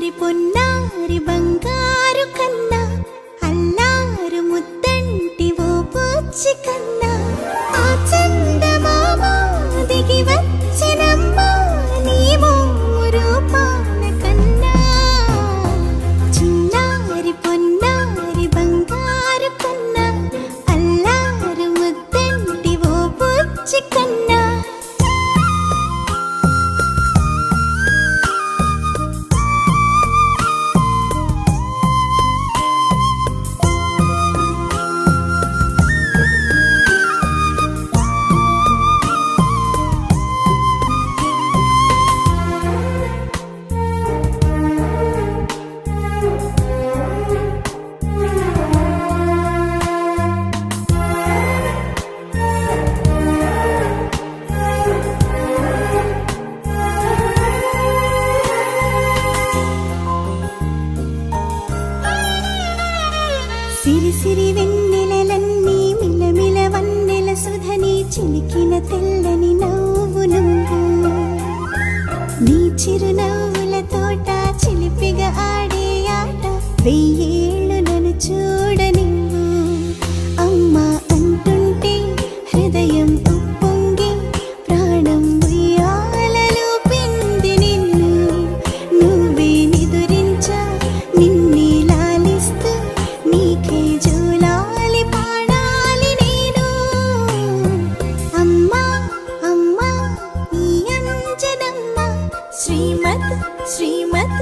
చిన్నారి పొన్నారి బంగారు కన్నా అల్లారు ముద్దంటి ఓ బుజ్జి కన్నా ఆ చందమామ దిగి వచ్చినమ్మా నీ మోము రూపాన కన్నా చిన్నారి పొన్నారి బంగారు కన్నా అల్లారు ముద్దంటి ఓ బుజ్జి కన్నా సిరి సిరి వెన్నెలలన్నీ మిలమిల వన్నెల సుధని చిలికిన తెల్లని నవ్వు నువ్వు నీ చిరునవ్వుల తోట చిలిపిగా ఆడే ఆట వెయ్యేళ్ళు నన్ను చూడనివ్వు అమ్మా అంటుంటే హృదయం ఉప్పొంగి ప్రాణం ఉయ్యాలలో పిండి నిన్ను నువ్వే నిదురించా నిన్నే లాలిస్తూ నీకే జోలాలి పాడాలి నేను అమ్మా అమ్మా ఈ అంజనమ్మ శ్రీమత్ శ్రీమత్